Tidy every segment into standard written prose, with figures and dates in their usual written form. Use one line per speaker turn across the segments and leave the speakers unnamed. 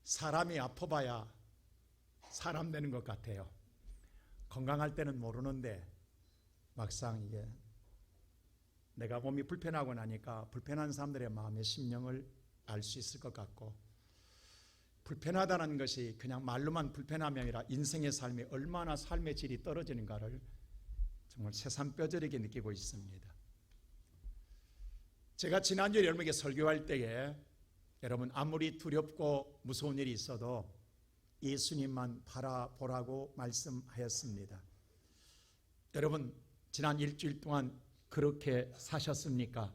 사람이 아파봐야 사람 되는 것 같아요. 건강할 때는 모르는데 막상 이게 내가 몸이 불편하고 나니까 불편한 사람들의 마음의 심령을 알 수 있을 것 같고, 불편하다는 것이 그냥 말로만 불편함이 아니라 인생의 삶이 얼마나 삶의 질이 떨어지는가를 정말 새삼뼈저리게 느끼고 있습니다. 제가 지난주에 여러분에게 설교할 때에 여러분 아무리 두렵고 무서운 일이 있어도 예수님만 바라보라고 말씀하였습니다. 여러분 지난 일주일 동안 그렇게 사셨습니까?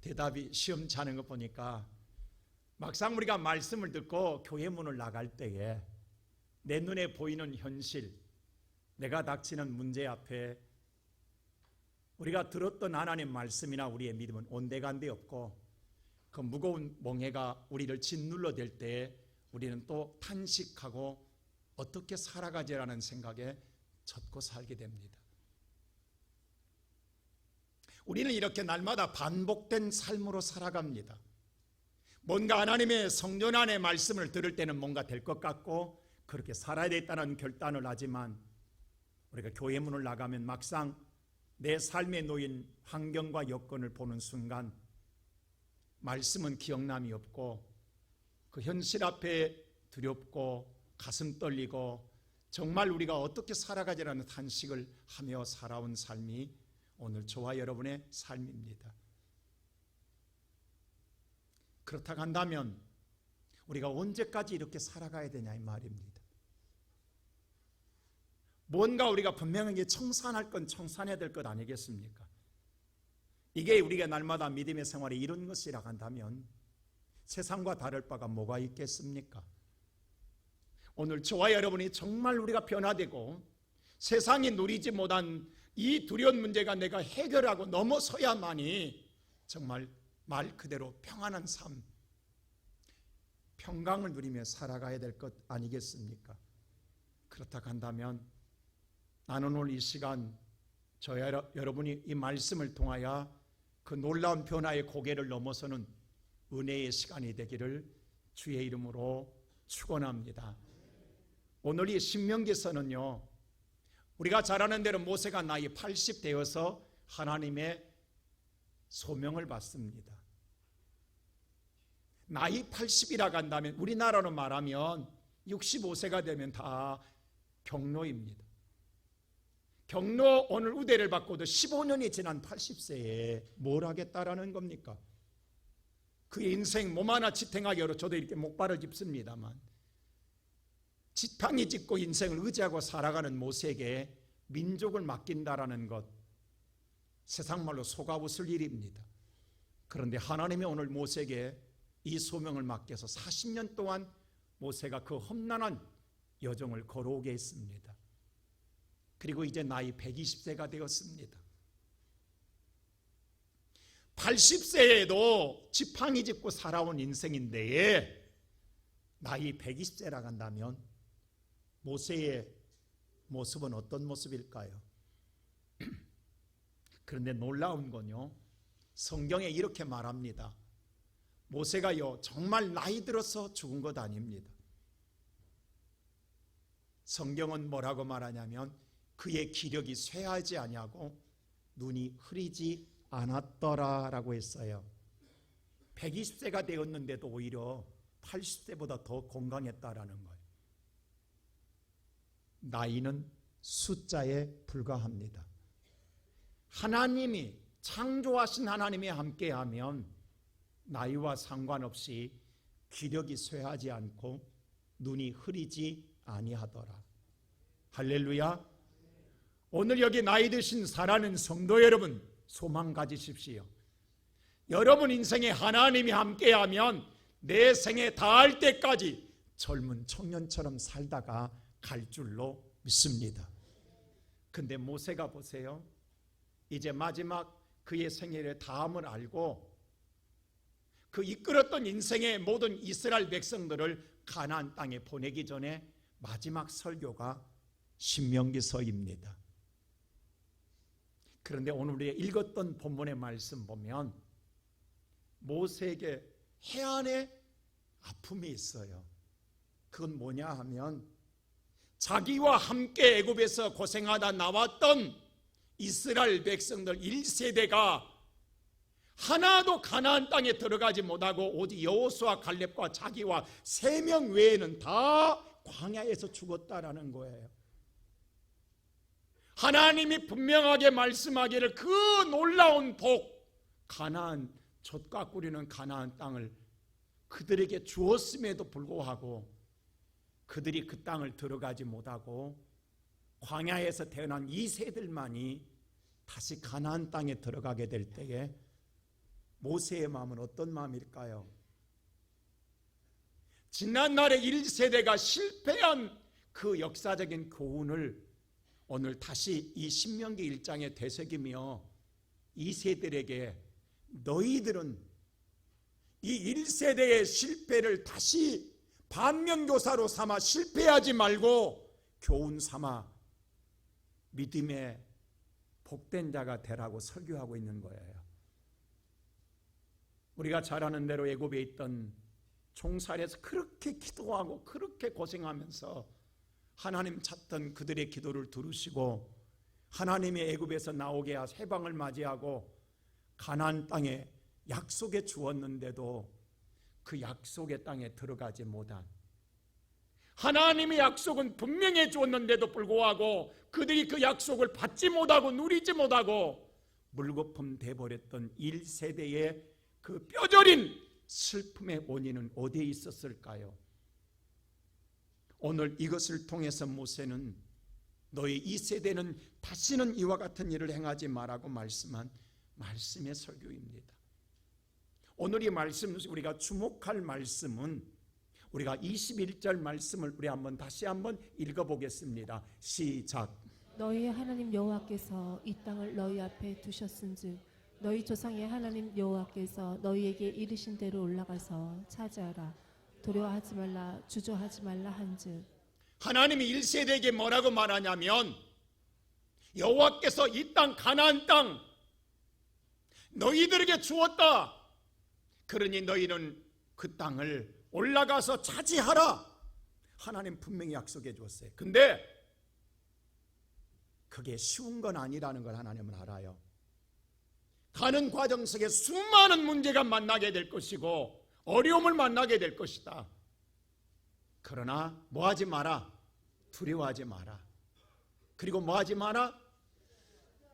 대답이 시험치 않은 것 보니까 막상 우리가 말씀을 듣고 교회 문을 나갈 때에 내 눈에 보이는 현실, 내가 닥치는 문제 앞에 우리가 들었던 하나님 말씀이나 우리의 믿음은 온데간데 없고, 그 무거운 멍해가 우리를 짓눌러댈 때 우리는 또 탄식하고 어떻게 살아가지라는 생각에 젖고 살게 됩니다. 우리는 이렇게 날마다 반복된 삶으로 살아갑니다. 뭔가 하나님의 성전 안의 말씀을 들을 때는 뭔가 될 것 같고 그렇게 살아야 되겠다는 결단을 하지만, 우리가 교회 문을 나가면 막상 내 삶에 놓인 환경과 여건을 보는 순간 말씀은 기억남이 없고, 그 현실 앞에 두렵고 가슴 떨리고 정말 우리가 어떻게 살아가지라는 탄식을 하며 살아온 삶이 오늘 저와 여러분의 삶입니다. 그렇다고 한다면 우리가 언제까지 이렇게 살아가야 되냐 이 말입니다. 뭔가 우리가 분명하게 청산할 건 청산해야 될 것 아니겠습니까? 이게 우리가 날마다 믿음의 생활이 이런 것이라고 한다면 세상과 다를 바가 뭐가 있겠습니까? 오늘 저와 여러분이 정말 우리가 변화되고 세상이 누리지 못한 이 두려운 문제가 내가 해결하고 넘어서야만이 정말 말 그대로 평안한 삶, 평강을 누리며 살아가야 될 것 아니겠습니까? 그렇다고 한다면 나는 오늘 이 시간 저와 여러분이 이 말씀을 통하여 그 놀라운 변화의 고개를 넘어서는 은혜의 시간이 되기를 주의 이름으로 축원합니다. 오늘 이 신명기서는요, 우리가 잘 아는 대로 모세가 나이 80 되어서 하나님의 소명을 받습니다. 나이 80이라고 한다면 우리나라로 말하면 65세가 되면 다 경로입니다. 경로 오늘 우대를 받고도 15년이 지난 80세에 뭘 하겠다라는 겁니까? 그의 인생 몸 하나 지탱하기 어려. 저도 이렇게 목발을 짚습니다만 지팡이 짚고 인생을 의지하고 살아가는 모세에게 민족을 맡긴다라는 것, 세상 말로 속아 웃을 일입니다. 그런데 하나님이 오늘 모세에게 이 소명을 맡겨서 40년 동안 모세가 그 험난한 여정을 걸어오게 했습니다. 그리고 이제 나이 120세가 되었습니다. 80세에도 지팡이 짚고 살아온 인생인데 나이 120세라고 한다면 모세의 모습은 어떤 모습일까요? 그런데 놀라운 건요, 성경에 이렇게 말합니다. 모세가요 정말 나이 들어서 죽은 것 아닙니다. 성경은 뭐라고 말하냐면 그의 기력이 쇠하지 아니하고 눈이 흐리지 않았더라라고 했어요. 120세가 되었는데도 오히려 80세보다 더 건강했다라는 거예요. 나이는 숫자에 불과합니다. 하나님이 창조하신 하나님이 함께하면 나이와 상관없이 기력이 쇠하지 않고 눈이 흐리지 아니하더라. 할렐루야. 오늘 여기 나이 드신 사랑하는 성도 여러분, 소망 가지십시오. 여러분 인생에 하나님이 함께하면 내 생에 닿을 때까지 젊은 청년처럼 살다가 갈 줄로 믿습니다. 근데 모세가 보세요, 이제 마지막 그의 생애의 다음을 알고 그 이끌었던 인생의 모든 이스라엘 백성들을 가나안 땅에 보내기 전에 마지막 설교가 신명기서입니다. 그런데 오늘 우리가 읽었던 본문의 말씀 보면 모세에게 해안에 아픔이 있어요. 그건 뭐냐 하면 자기와 함께 애굽에서 고생하다 나왔던 이스라엘 백성들 1세대가 하나도 가나안 땅에 들어가지 못하고 오직 여호수아 갈렙과 자기와 3명 외에는 다 광야에서 죽었다라는 거예요. 하나님이 분명하게 말씀하기를 그 놀라운 복, 가나안, 젖과 꿀이는 가나안 땅을 그들에게 주었음에도 불구하고 그들이 그 땅을 들어가지 못하고 광야에서 태어난 이 세들만이 다시 가나안 땅에 들어가게 될 때에 모세의 마음은 어떤 마음일까요? 지난날의 1세대가 실패한 그 역사적인 교훈을 오늘 다시 이 신명기 1장에 되새기며 이 세대들에게 너희들은 이 1세대의 실패를 다시 반면교사로 삼아 실패하지 말고 교훈 삼아 믿음의 복된 자가 되라고 설교하고 있는 거예요. 우리가 잘 아는 대로 애굽에 있던 종살이에서 그렇게 기도하고 그렇게 고생하면서 하나님 찾던 그들의 기도를 들으시고 하나님이 애굽에서 나오게 하사 해방을 맞이하고 가나안 땅에 약속에 주었는데도 그 약속의 땅에 들어가지 못한, 하나님의 약속은 분명히 주었는데도 불구하고 그들이 그 약속을 받지 못하고 누리지 못하고 물거품 돼버렸던 1세대의 그 뼈저린 슬픔의 원인은 어디에 있었을까요? 오늘 이것을 통해서 모세는 너희 이 세대는 다시는 이와 같은 일을 행하지 말라고 말씀한 말씀의 설교입니다. 오늘 이 말씀, 우리가 주목할 말씀은 우리가 21절 말씀을 우리 다시 한번 읽어보겠습니다. 시작.
너희 하나님 여호와께서 이 땅을 너희 앞에 두셨은즉 너희 조상의 하나님 여호와께서 너희에게 이르신 대로 올라가서 차지하라. 두려워하지 말라, 주저하지 말라 한즉.
하나님이 1세대에게 뭐라고 말하냐면 여호와께서 이 땅 가나안 땅 너희들에게 주었다. 그러니 너희는 그 땅을 올라가서 차지하라. 하나님 분명히 약속해 주었어요. 근데 그게 쉬운 건 아니라는 걸 하나님은 알아요. 가는 과정 속에 수많은 문제가 만나게 될 것이고 어려움을 만나게 될 것이다. 그러나 뭐하지 마라? 두려워하지 마라. 그리고 뭐하지 마라?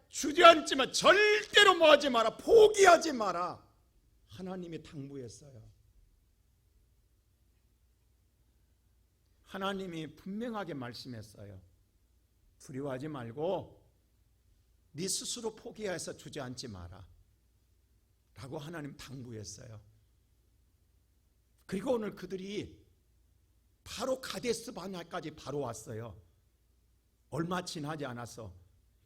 주저앉지만 절대로 뭐하지 마라? 포기하지 마라. 하나님이 당부했어요. 하나님이 분명하게 말씀했어요. 두려워하지 말고 네 스스로 포기해서 주저앉지 마라 라고 하나님 당부했어요. 그리고 오늘 그들이 바로 가데스 바네아까지 바로 왔어요. 얼마 지나지 않았어.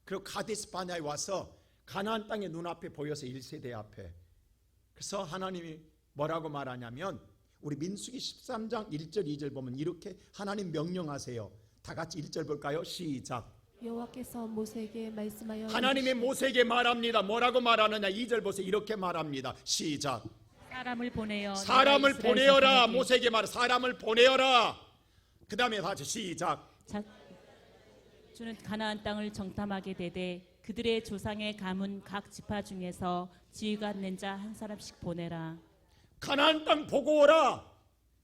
그리고 가데스 바네아에 와서 가나안 땅의 눈앞에 보여서 1세대 앞에. 그래서 하나님이 뭐라고 말하냐면 우리 민수기 13장 1절 2절 보면 이렇게 하나님 명령하세요. 다 같이 1절 볼까요? 시작.
여호와께서 모세에게 말씀하여
하나님이 모세에게 말합니다. 뭐라고 말하느냐? 2절 보세요. 이렇게 말합니다. 시작.
사람을 보내어
사람을 보내어라. 모세에게 말해. 사람을 보내어라. 그 다음에 다시 시작.
주는 가나안 땅을 정탐하게 되되 그들의 조상의 가문 각 지파 중에서 지위가 있는 자 한 사람씩 보내라.
가나안 땅 보고 오라.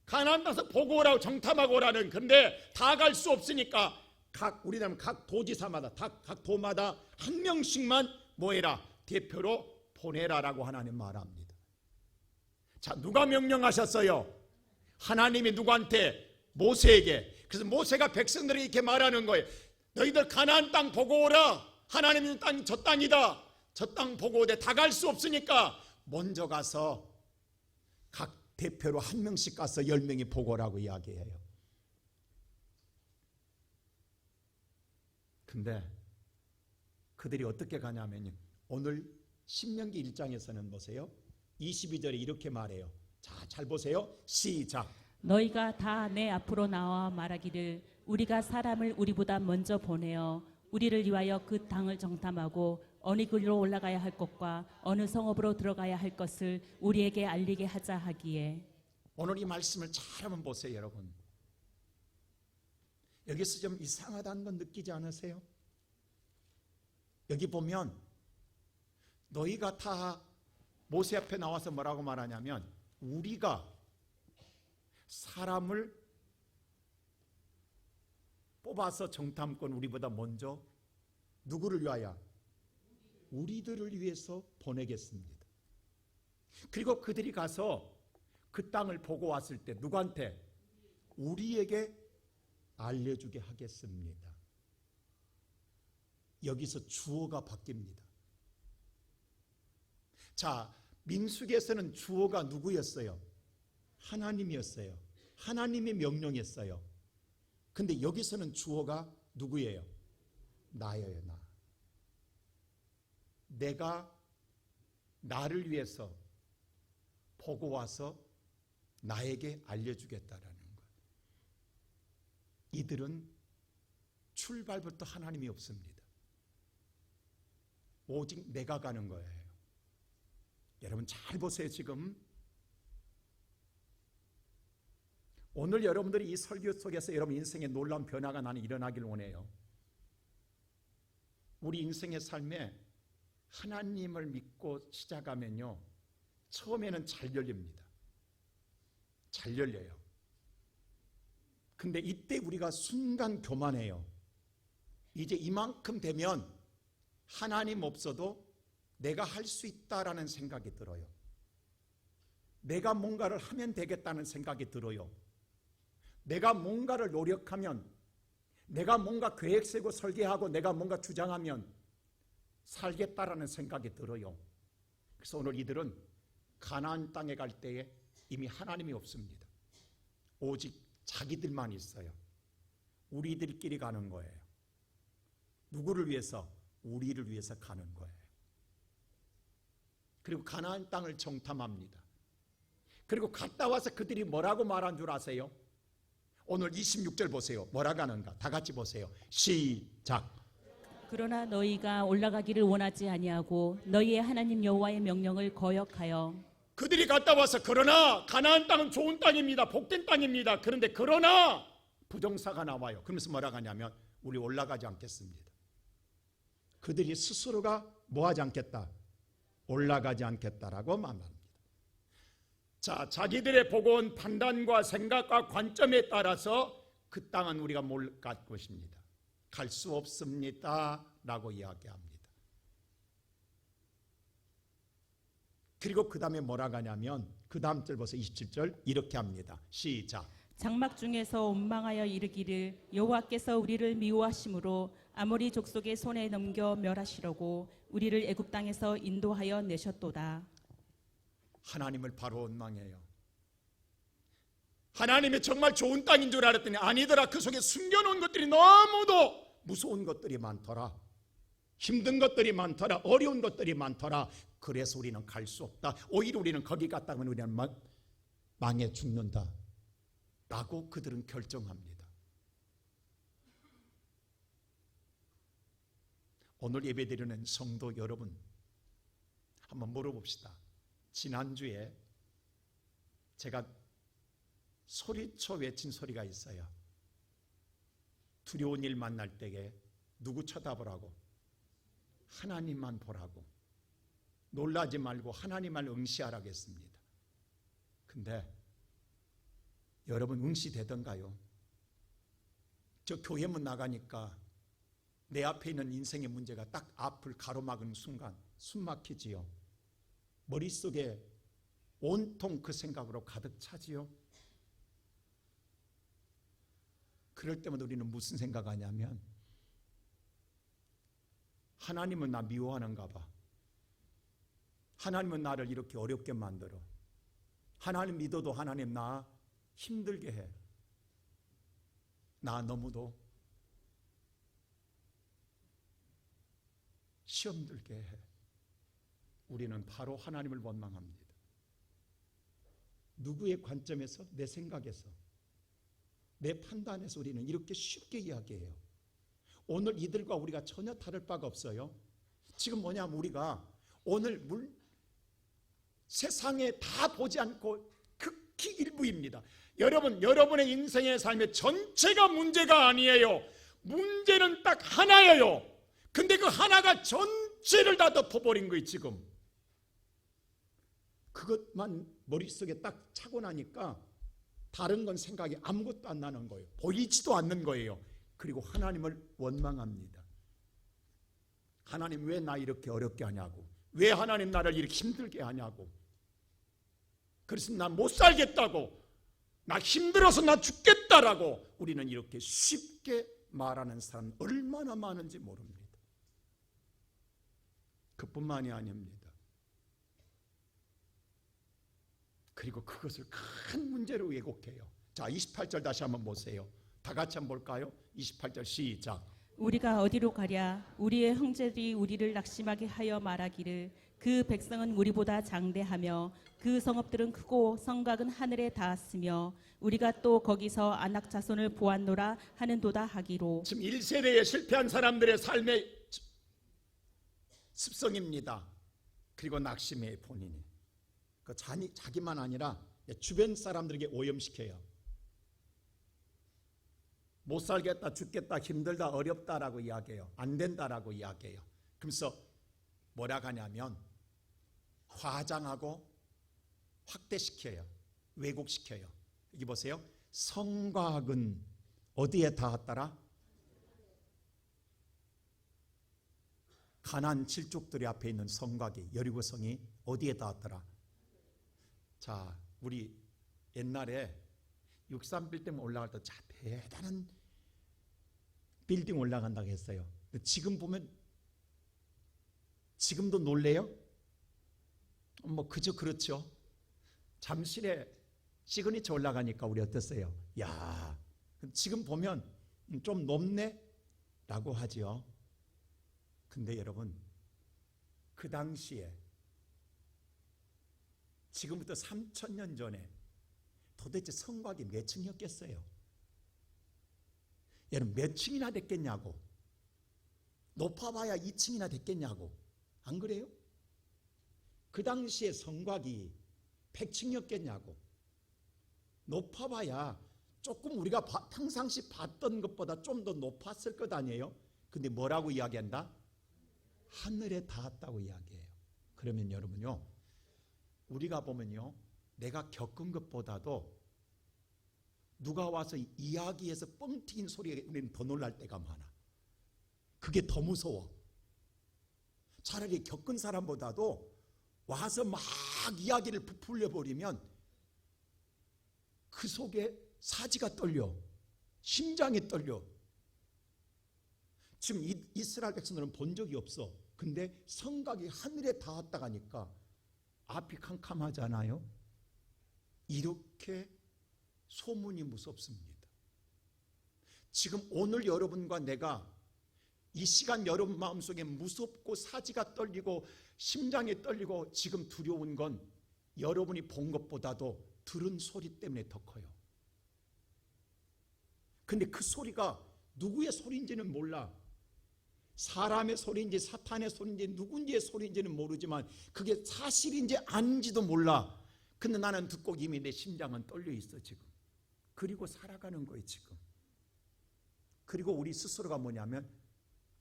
가나안 땅에서 보고 오라고 정탐하고 오라는. 근데 다 갈 수 없으니까 우리나라 각 도지사마다 각 도마다 한 명씩만 뭐해라? 대표로 보내라라고 하나님 말합니다. 자, 누가 명령하셨어요? 하나님이 누구한테? 모세에게. 그래서 모세가 백성들에게 이렇게 말하는 거예요. 너희들 가나안 땅 보고 오라. 하나님의 땅이 저 땅이다. 저 땅 보고 오되 다 갈 수 없으니까 먼저 가서 각 대표로 한 명씩 가서 10명이 보고 오라고 이야기해요. 근데 그들이 어떻게 가냐면 오늘 신명기 1장에서는 보세요. 22절에 이렇게 말해요. 자, 잘 보세요. 시작.
너희가 다 내 앞으로 나와 말하기를 우리가 사람을 우리보다 먼저 보내어 우리를 위하여 그 땅을 정탐하고 어느 길로 올라가야 할 것과 어느 성읍으로 들어가야 할 것을 우리에게 알리게 하자 하기에
오늘 이 말씀을 잘 한번 보세요, 여러분. 여기서 좀 이상하다는 건 느끼지 않으세요? 여기 보면 너희가 다 모세 앞에 나와서 뭐라고 말하냐면 우리가 사람을 뽑아서 정탐권 우리보다 먼저 누구를 위하여? 우리들을 위해서 보내겠습니다. 그리고 그들이 가서 그 땅을 보고 왔을 때 누구한테? 우리에게 알려주게 하겠습니다. 여기서 주어가 바뀝니다. 자, 민수기에서는 주어가 누구였어요? 하나님이었어요. 하나님이 명령했어요. 근데 여기서는 주어가 누구예요? 나예요, 나. 내가 나를 위해서 보고 와서 나에게 알려주겠다라는 거예요. 이들은 출발부터 하나님이 없습니다. 오직 내가 가는 거예요. 여러분 잘 보세요. 지금 오늘 여러분들이 이 설교 속에서 여러분 인생에 놀라운 변화가 나는 일어나길 원해요. 우리 인생의 삶에 하나님을 믿고 시작하면요, 처음에는 잘 열립니다. 잘 열려요. 근데 이때 우리가 순간 교만해요. 이제 이만큼 되면 하나님 없어도 내가 할 수 있다라는 생각이 들어요. 내가 뭔가를 하면 되겠다는 생각이 들어요. 내가 뭔가를 노력하면, 내가 뭔가 계획 세고 설계하고 내가 뭔가 주장하면 살겠다라는 생각이 들어요. 그래서 오늘 이들은 가나안 땅에 갈 때에 이미 하나님이 없습니다. 오직 자기들만 있어요. 우리들끼리 가는 거예요. 누구를 위해서? 우리를 위해서 가는 거예요. 그리고 가나안 땅을 정탐합니다. 그리고 갔다 와서 그들이 뭐라고 말한 줄 아세요? 오늘 26절 보세요. 뭐라고 하는가? 다 같이 보세요. 시작.
그러나 너희가 올라가기를 원하지 아니하고 너희의 하나님 여호와의 명령을 거역하여
그들이 갔다 와서 그러나 가나안 땅은 좋은 땅입니다. 복된 땅입니다. 그런데 그러나 부정사가 나와요. 그러면서 뭐라고 하냐면 우리 올라가지 않겠습니다. 그들이 스스로가 뭐하지 않겠다? 올라가지 않겠다라고 말합니다. 자, 자기들의 보고온 판단과 생각과 관점에 따라서 그 땅은 우리가 못 갈 것입니다. 갈 수 없습니다 라고 이야기합니다. 그리고 그 다음에 뭐라고 하냐면 그 다음 절 보세요. 27절 이렇게 합니다. 시작.
장막 중에서 원망하여 이르기를 여호와께서 우리를 미워하심으로 아모리 족속의 손에 넘겨 멸하시려고 우리를 애굽 땅에서 인도하여 내셨도다.
하나님을 바로 원망해요. 하나님이 정말 좋은 땅인 줄 알았더니 아니더라. 그 속에 숨겨놓은 것들이 너무도 무서운 것들이 많더라. 힘든 것들이 많더라. 어려운 것들이 많더라. 그래서 우리는 갈 수 없다. 오히려 우리는 거기 갔다 오면 우리는 망해 죽는다 라고 그들은 결정합니다. 오늘 예배드리는 성도 여러분, 한번 물어봅시다. 지난주에 제가 소리쳐 외친 소리가 있어요. 두려운 일 만날 때에 누구 쳐다보라고? 하나님만 보라고. 놀라지 말고 하나님만 응시하라고 했습니다. 근데 여러분 응시되던가요? 저 교회문 나가니까 내 앞에 있는 인생의 문제가 딱 앞을 가로막은 순간 숨 막히지요. 머릿속에 온통 그 생각으로 가득 차지요. 그럴 때마다 우리는 무슨 생각하냐면 하나님은 나 미워하는가 봐. 하나님은 나를 이렇게 어렵게 만들어. 하나님 믿어도 하나님 나 힘들게 해. 나 너무도 시험 들게 해. 우리는 바로 하나님을 원망합니다. 누구의 관점에서? 내 생각에서, 내 판단에서 우리는 이렇게 쉽게 이야기해요. 오늘 이들과 우리가 전혀 다를 바가 없어요. 지금 뭐냐면 우리가 오늘 세상에 다 보지 않고 극히 일부입니다. 여러분, 여러분의 인생의 삶의 전체가 문제가 아니에요. 문제는 딱 하나예요. 근데 그 하나가 전체를 다 덮어버린 거예요. 지금 그것만 머릿속에 딱 차고 나니까 다른 건 생각이 아무것도 안 나는 거예요. 보이지도 않는 거예요. 그리고 하나님을 원망합니다. 하나님 왜 나 이렇게 어렵게 하냐고, 왜 하나님 나를 이렇게 힘들게 하냐고, 그래서 나 못 살겠다고, 나 힘들어서 나 죽겠다라고 우리는 이렇게 쉽게 말하는 사람 얼마나 많은지 모릅니다. 그뿐만이 아닙니다. 그리고 그것을 큰 문제로 왜곡해요. 자, 28절 다시 한번 보세요. 다 같이 한번 볼까요? 28절 시작.
우리가 어디로 가랴? 우리의 형제들이 우리를 낙심하게 하여 말하기를 그 백성은 우리보다 장대하며 그 성읍들은 크고 성곽은 하늘에 닿았으며 우리가 또 거기서 안악 자손을 보았노라 하는도다 하기로.
지금 1세대에 실패한 사람들의 삶의 습성입니다. 그리고 낙심의 본인이 그 자기만 아니라 주변 사람들에게 오염시켜요. 못 살겠다, 죽겠다, 힘들다, 어렵다라고 이야기해요. 안 된다라고 이야기해요. 그러면서 뭐라 하냐면 화장하고 확대시켜요. 왜곡시켜요. 여기 보세요. 성곽은 어디에 닿았더라? 가나안 칠족들이 앞에 있는 성곽이, 여리고성이 어디에 닿았더라? 자, 우리 옛날에 63빌딩 올라갈 때 대단한 빌딩 올라간다고 했어요. 근데 지금 보면 지금도 놀래요? 뭐 그저 그렇죠. 잠실에 시그니처 올라가니까 우리 어땠어요? 야, 지금 보면 좀 높네? 라고 하죠. 근데 여러분, 그 당시에 지금부터 3000년 전에 도대체 성곽이 몇 층이었겠어요? 여러분, 몇 층이나 됐겠냐고? 높아봐야 2층이나 됐겠냐고? 안 그래요? 그 당시에 성곽이 100층이었겠냐고? 높아봐야 조금 우리가 평상시 봤던 것보다 좀 더 높았을 것 아니에요? 근데 뭐라고 이야기한다? 하늘에 닿았다고 이야기해요. 그러면 여러분요, 우리가 보면요, 내가 겪은 것보다도 누가 와서 이야기해서 뻥 튀긴 소리에 우리는 더 놀랄 때가 많아. 그게 더 무서워. 차라리 겪은 사람보다도 와서 막 이야기를 부풀려 버리면 그 속에 사지가 떨려, 심장이 떨려. 지금 이스라엘 백성들은 본 적이 없어. 근데 성곽이 하늘에 닿았다 하니까 앞이 캄캄하잖아요. 이렇게 소문이 무섭습니다. 지금 오늘 여러분과 내가 이 시간 여러분 마음속에 무섭고 사지가 떨리고 심장이 떨리고 지금 두려운 건 여러분이 본 것보다도 들은 소리 때문에 더 커요. 근데 그 소리가 누구의 소리인지는 몰라. 사람의 소리인지 사탄의 소리인지 누군지의 소리인지는 모르지만 그게 사실인지 아닌지도 몰라. 근데 나는 듣고 이미 내 심장은 떨려 있어 지금. 그리고 살아가는 거예요 지금. 그리고 우리 스스로가 뭐냐면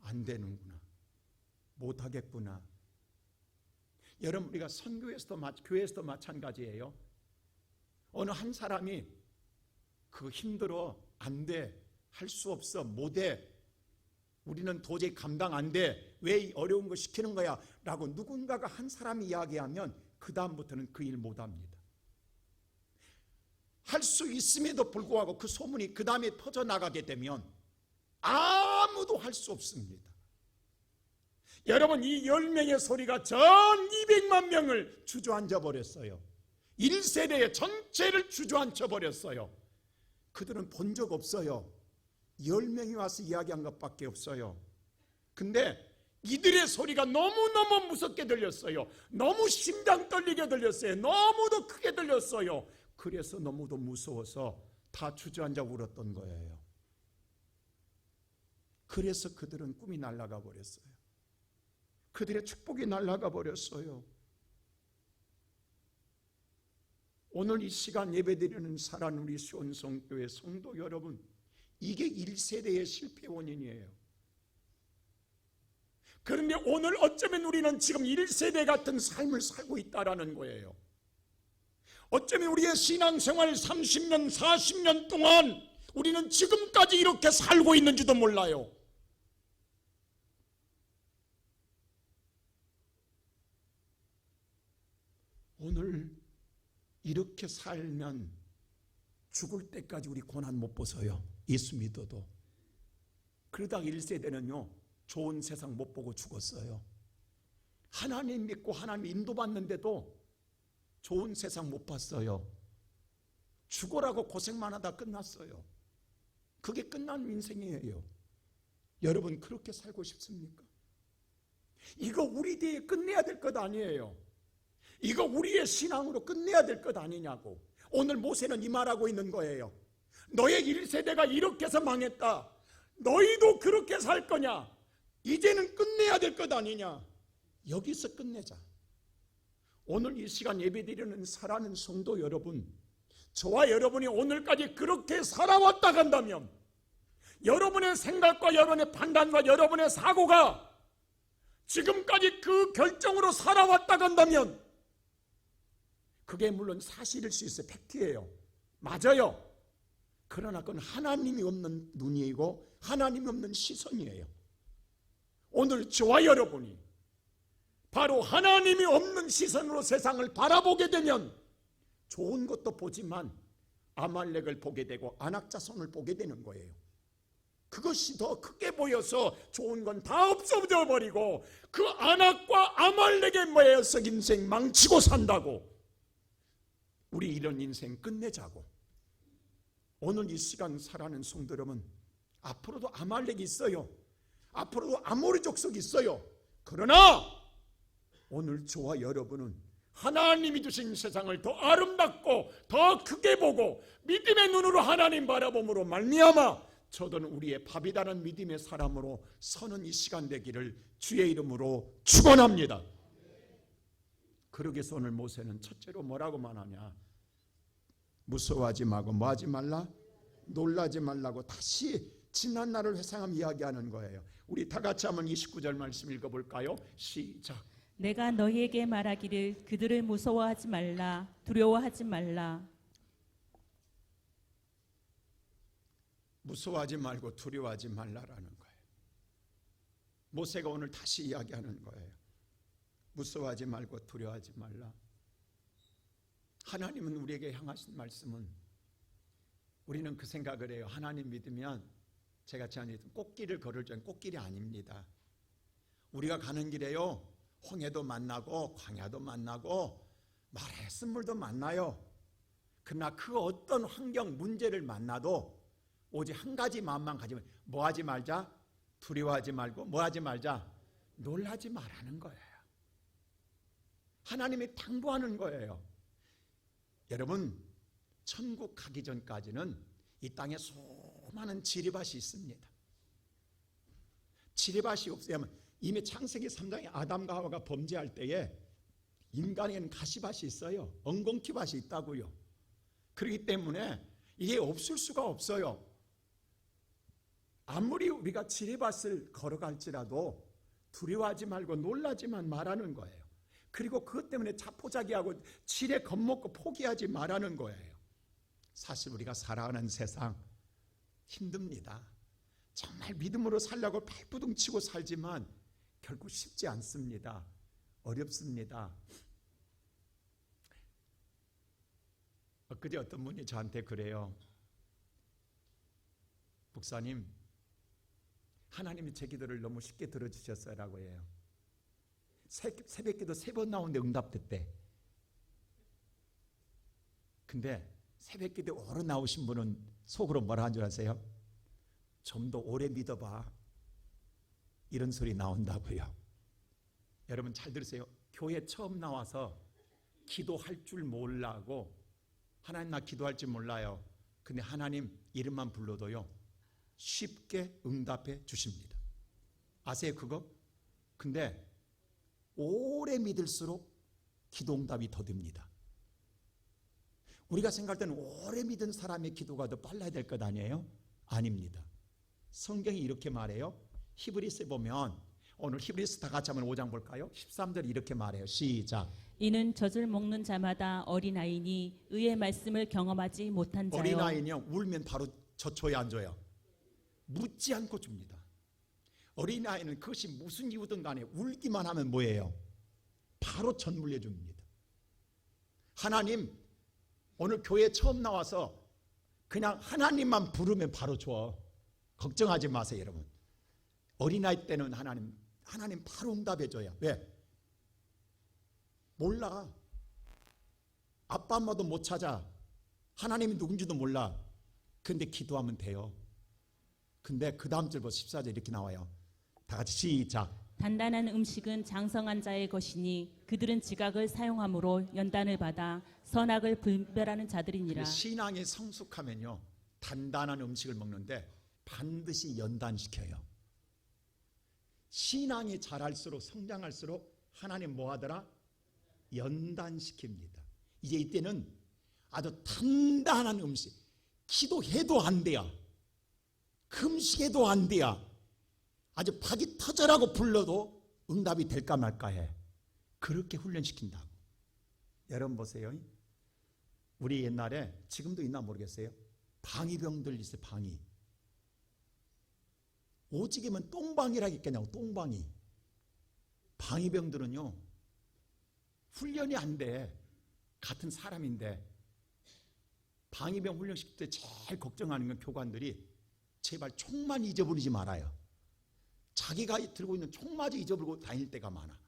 안 되는구나, 못하겠구나. 여러분, 우리가 선교에서도 교회에서도 마찬가지예요. 어느 한 사람이 그거 힘들어, 안 돼, 할 수 없어, 못해, 우리는 도저히 감당 안 돼, 왜 이 어려운 거 시키는 거야 라고 누군가가 한 사람이 이야기하면 그 다음부터는 그 일 못합니다. 할 수 있음에도 불구하고 그 소문이 그 다음에 퍼져나가게 되면 아무도 할 수 없습니다. 여러분, 이 10명의 소리가 전 200만 명을 주저앉아 버렸어요. 1세대의 전체를 주저앉혀 버렸어요. 그들은 본 적 없어요. 10명이 와서 이야기한 것밖에 없어요. 근데 이들의 소리가 너무너무 무섭게 들렸어요. 너무 심장 떨리게 들렸어요. 너무도 크게 들렸어요. 그래서 너무도 무서워서 다 주저앉아 울었던 거예요. 그래서 그들은 꿈이 날아가 버렸어요. 그들의 축복이 날아가 버렸어요. 오늘 이 시간 예배드리는 사랑 우리 시온성교회 성도 여러분, 이게 1세대의 실패 원인이에요. 그런데 오늘 어쩌면 우리는 지금 1세대 같은 삶을 살고 있다라는 거예요. 어쩌면 우리의 신앙생활 30년, 40년 동안 우리는 지금까지 이렇게 살고 있는지도 몰라요. 오늘 이렇게 살면 죽을 때까지 우리 고난 못 벗어요. 예수 믿어도. 그러다가 1세대는요 좋은 세상 못 보고 죽었어요. 하나님 믿고 하나님 인도받는데도 좋은 세상 못 봤어요. 죽어라고 고생만 하다 끝났어요. 그게 끝난 인생이에요. 여러분 그렇게 살고 싶습니까? 이거 우리 뒤에 끝내야 될 것 아니에요. 이거 우리의 신앙으로 끝내야 될 것 아니냐고. 오늘 모세는 이 말하고 있는 거예요. 너의 1세대가 이렇게 해서 망했다. 너희도 그렇게 살 거냐? 이제는 끝내야 될 것 아니냐? 여기서 끝내자. 오늘 이 시간 예배드리는 사랑하는 성도 여러분, 저와 여러분이 오늘까지 그렇게 살아왔다 간다면 여러분의 생각과 여러분의 판단과 여러분의 사고가 지금까지 그 결정으로 살아왔다 간다면 그게 물론 사실일 수 있어요. 팩트예요. 맞아요. 그러나 그건 하나님이 없는 눈이고 하나님이 없는 시선이에요. 오늘 저와 여러분이 바로 하나님이 없는 시선으로 세상을 바라보게 되면 좋은 것도 보지만 아말렉을 보게 되고 안악자손을 보게 되는 거예요. 그것이 더 크게 보여서 좋은 건 다 없어져 버리고 그 안악과 아말렉에 모여서 인생 망치고 산다고. 우리 이런 인생 끝내자고. 오늘 이 시간 살아가는 성도 여러분, 앞으로도 아말렉이 있어요. 앞으로도 아모리 족속이 있어요. 그러나 오늘 저와 여러분은 하나님이 주신 세상을 더 아름답고 더 크게 보고 믿음의 눈으로 하나님 바라봄으로 말미암아 저는 우리의 밥이다는 믿음의 사람으로 서는 이 시간 되기를 주의 이름으로 축원합니다. 그러기 위해서 오늘 모세는 첫째로 뭐라고 말하냐? 무서워하지 말고 뭐하지 말라? 놀라지 말라고 다시 지난 날을 회상하며 이야기하는 거예요. 우리 다 같이 한번 29절 말씀 읽어볼까요? 시작.
내가 너희에게 말하기를 그들을 무서워하지 말라, 두려워하지 말라.
무서워하지 말고 두려워하지 말라라는 거예요. 모세가 오늘 다시 이야기하는 거예요. 무서워하지 말고 두려워하지 말라. 하나님은 우리에게 향하신 말씀은 우리는 그 생각을 해요. 하나님 믿으면 제가 지난주에 꽃길을 걸을 줄 꽃길이 아닙니다. 우리가 가는 길에요 홍해도 만나고 광야도 만나고 말의 쓴물도 만나요. 그러나 그 어떤 환경 문제를 만나도 오직 한 가지 마음만 가지면 뭐하지 말자? 두려워하지 말고 뭐하지 말자? 놀라지 말라는 거예요. 하나님이 당부하는 거예요. 여러분 천국 가기 전까지는 이 땅에 수많은 지리밭이 있습니다. 지리밭이 없으면 이미 창세기 3장에 아담과 하와가 범죄할 때에 인간에게는 가시밭이 있어요. 엉겅퀴밭이 있다고요. 그렇기 때문에 이게 없을 수가 없어요. 아무리 우리가 지리밭을 걸어갈지라도 두려워하지 말고 놀라지만 말하는 거예요. 그리고 그것 때문에 자포자기하고 지레 겁먹고 포기하지 말라는 거예요. 사실 우리가 살아가는 세상 힘듭니다. 정말 믿음으로 살려고 발부둥 치고 살지만 결국 쉽지 않습니다. 어렵습니다. 엊그제 어떤 분이 저한테 그래요. 목사님, 하나님이 제 기도를 너무 쉽게 들어주셨어요 라고 해요. 새벽기도 3번 나오는데 응답됐대. 근데 새벽기도 오래 나오신 분은 속으로 뭐라 한 줄 아세요? 좀 더 오래 믿어봐. 이런 소리 나온다고요. 여러분 잘 들으세요. 교회 처음 나와서 기도할 줄 몰라고 하나님 나 기도할 줄 몰라요. 근데 하나님 이름만 불러도요 쉽게 응답해 주십니다. 아세요 그거? 근데 오래 믿을수록 기도응답이 더딥니다. 우리가 생각할 때는 오래 믿은 사람의 기도가 더 빨라야 될 것 아니에요? 아닙니다. 성경이 이렇게 말해요. 히브리서에 보면, 오늘 히브리서 다 같이 한번 5장 볼까요? 13절 이렇게 말해요. 시작.
이는 젖을 먹는 자마다 어린아이니 의의 말씀을 경험하지 못한 자요.
어린아이는요, 울면 바로 젖줘요, 안 줘요? 묻지 않고 줍니다. 어린아이는 그것이 무슨 이유든 간에 울기만 하면 뭐예요? 바로 젖 물려줍니다. 하나님, 오늘 교회 처음 나와서 그냥 하나님만 부르면 바로 줘. 걱정하지 마세요, 여러분. 어린아이 때는 하나님 바로 응답해줘요. 왜? 몰라. 아빠 엄마도 못 찾아. 하나님이 누군지도 몰라. 근데 기도하면 돼요. 근데 그 다음 절 14절 이렇게 나와요. 다 같이 시작.
단단한 음식은 장성한 자의 것이니 그들은 지각을 사용함으로 연단을 받아 선악을 분별하는 자들이니라.
신앙이 성숙하면요, 단단한 음식을 먹는데 반드시 연단시켜요. 신앙이 자랄수록, 성장할수록 하나님 뭐 하더라? 연단시킵니다. 이제 이때는 아주 단단한 음식, 기도해도 안 돼요. 금식해도 안 돼요. 아주 박이 터져라고 불러도 응답이 될까 말까 해. 그렇게 훈련시킨다고. 여러분 보세요. 우리 옛날에, 지금도 있나 모르겠어요, 방위병들 있어요. 방위. 오직이면 똥방이라고 있겠냐고. 똥방이. 방위병들은요, 훈련이 안 돼. 같은 사람인데. 방위병 훈련시킬 때 제일 걱정하는 건 교관들이 제발 총만 잊어버리지 말아요. 자기가 들고 있는 총마저 잊어버리고 다닐 때가 많아.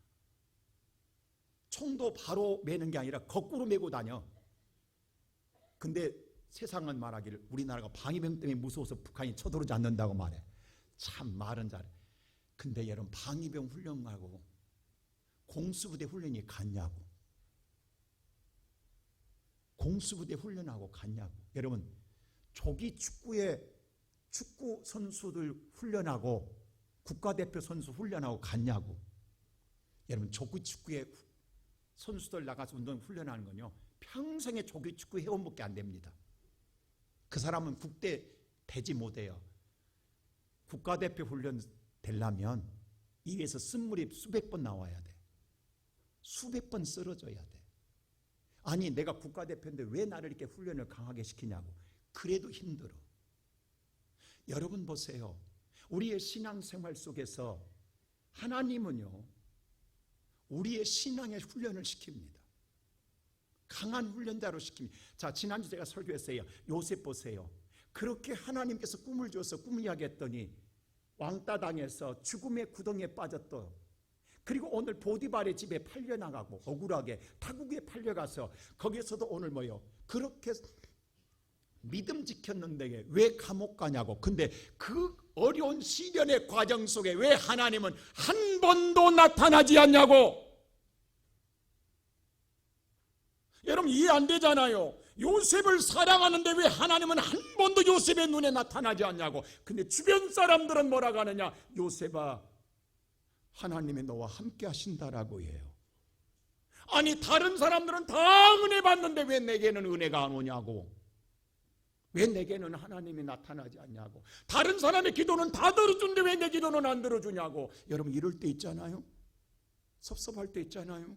총도 바로 매는 게 아니라 거꾸로 메고 다녀. 근데 세상은 말하기를 우리나라가 방위병 때문에 무서워서 북한이 쳐들어오지 않는다고 말해. 참 말은 잘해. 근데 여러분, 방위병 훈련하고 공수부대 훈련이 같냐고. 공수부대 훈련하고 같냐고. 여러분, 조기 축구에 축구 선수들 훈련하고 국가대표 선수 훈련하고 같냐고. 여러분, 조기 축구에 선수들 나가서 운동 훈련하는 건요, 평생의 조기 축구 회원밖에 안 됩니다. 그 사람은 국대 되지 못해요. 국가대표 훈련 되려면 입에서 쓴물이 수백 번 나와야 돼. 수백 번 쓰러져야 돼. 아니, 내가 국가대표인데 왜 나를 이렇게 훈련을 강하게 시키냐고. 그래도 힘들어. 여러분 보세요. 우리의 신앙생활 속에서 하나님은요, 우리의 신앙의 훈련을 시킵니다. 강한 훈련자로 시킵니다. 자, 지난주 제가 설교했어요. 요셉 보세요. 그렇게 하나님께서 꿈을 줘서 꿈을 이야기했더니 왕따 당해서 죽음의 구덩이에 빠졌던, 그리고 오늘 보디발의 집에 팔려나가고 억울하게 타국에 팔려가서 거기에서도 오늘 뭐요? 그렇게 믿음 지켰는데 왜 감옥 가냐고. 근데 그 어려운 시련의 과정 속에 왜 하나님은 한 번도 나타나지 않냐고. 여러분, 이해 안 되잖아요. 요셉을 사랑하는데 왜 하나님은 한 번도 요셉의 눈에 나타나지 않냐고. 근데 주변 사람들은 뭐라고 하느냐. 요셉아, 하나님이 너와 함께 하신다라고 해요. 아니, 다른 사람들은 다 은혜 받는데 왜 내게는 은혜가 안 오냐고. 왜 내게는 하나님이 나타나지 않냐고. 다른 사람의 기도는 다 들어주는데 왜 내 기도는 안 들어주냐고. 여러분, 이럴 때 있잖아요. 섭섭할 때 있잖아요.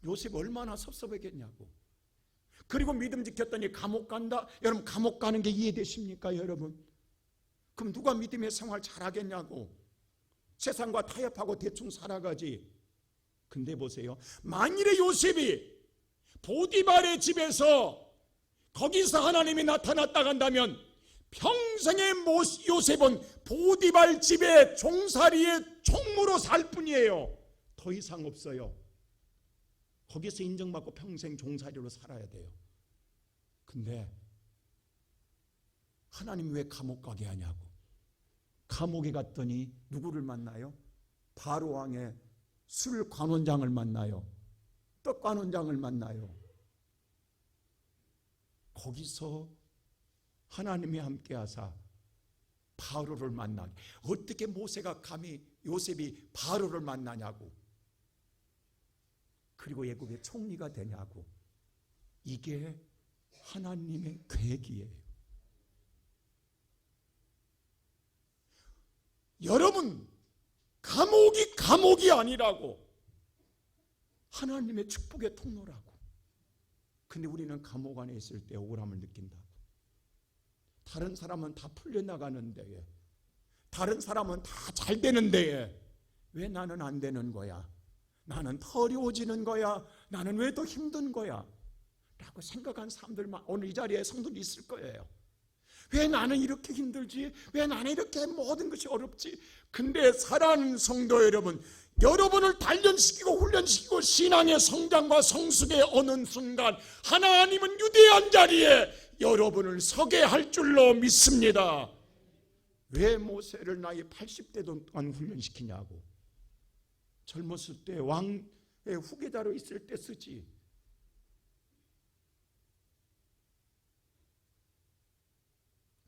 요셉 얼마나 섭섭했겠냐고. 그리고 믿음 지켰더니 감옥 간다. 여러분, 감옥 가는 게 이해되십니까, 여러분? 그럼 누가 믿음의 생활 잘하겠냐고. 세상과 타협하고 대충 살아가지. 근데 보세요. 만일에 요셉이 보디발의 집에서 거기서 하나님이 나타났다 간다면 평생의 요셉은 보디발 집의 종살이의 총무로 살 뿐이에요. 더 이상 없어요. 거기서 인정받고 평생 종살이로 살아야 돼요. 근데 하나님 왜 감옥 가게 하냐고. 감옥에 갔더니 누구를 만나요? 바로 왕의 술 관원장을 만나요. 떡 관원장을 만나요. 거기서 하나님이 함께 하사 바로를 만나게. 어떻게 모세가 감히 요셉이 바로를 만나냐고, 그리고 애굽의 총리가 되냐고. 이게 하나님의 계획이에요. 여러분, 감옥이 아니라고. 하나님의 축복의 통로라고. 근데 우리는 감옥 안에 있을 때 억울함을 느낀다고. 다른 사람은 다 풀려나가는데, 다른 사람은 다 잘 되는데 왜 나는 안 되는 거야? 나는 더 어려워지는 거야? 나는 왜 더 힘든 거야? 라고 생각한 사람들만 오늘 이 자리에 성도들이 있을 거예요. 왜 나는 이렇게 힘들지? 왜 나는 이렇게 모든 것이 어렵지? 근데 사랑하는 성도 여러분, 여러분을 단련시키고 훈련시키고 신앙의 성장과 성숙에 어느 순간 하나님은 유대한 자리에 여러분을 서게 할 줄로 믿습니다. 왜 모세를 나이 80대 동안 훈련시키냐고. 젊었을 때 왕의 후계자로 있을 때 쓰지.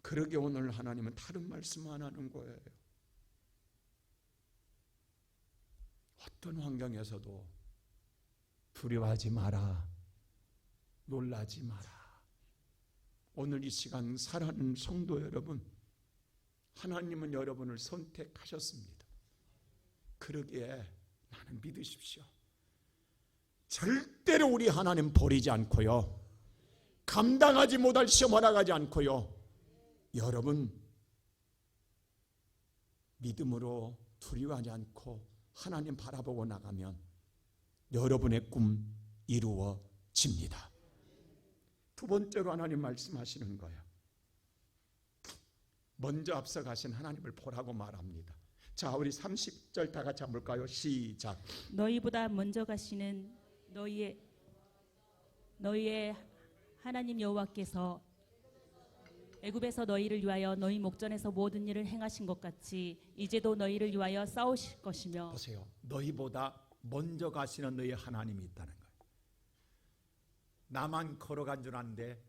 그러게 오늘 하나님은 다른 말씀 안 하는 거예요. 어떤 환경에서도 두려워하지 마라, 놀라지 마라. 오늘 이 시간 사랑하는 성도 여러분, 하나님은 여러분을 선택하셨습니다. 그러기에 나는 믿으십시오. 절대로 우리 하나님 버리지 않고요, 감당하지 못할 시험 허락하지 않고요, 여러분 믿음으로 두려워하지 않고 하나님 바라보고 나가면 여러분의 꿈 이루어집니다. 두 번째로 하나님 말씀하시는 거예요. 먼저 앞서가신 하나님을 보라고 말합니다. 자, 우리 30절 다 같이 한번 볼까요? 시작.
너희보다 먼저 가시는 너희의 하나님 여호와께서 애굽에서 너희를 위하여 너희 목전에서 모든 일을 행하신 것 같이 이제도 너희를 위하여 싸우실 것이며.
보세요. 너희보다 먼저 가시는 너희 하나님이 있다는 거예요. 나만 걸어간 줄 아는데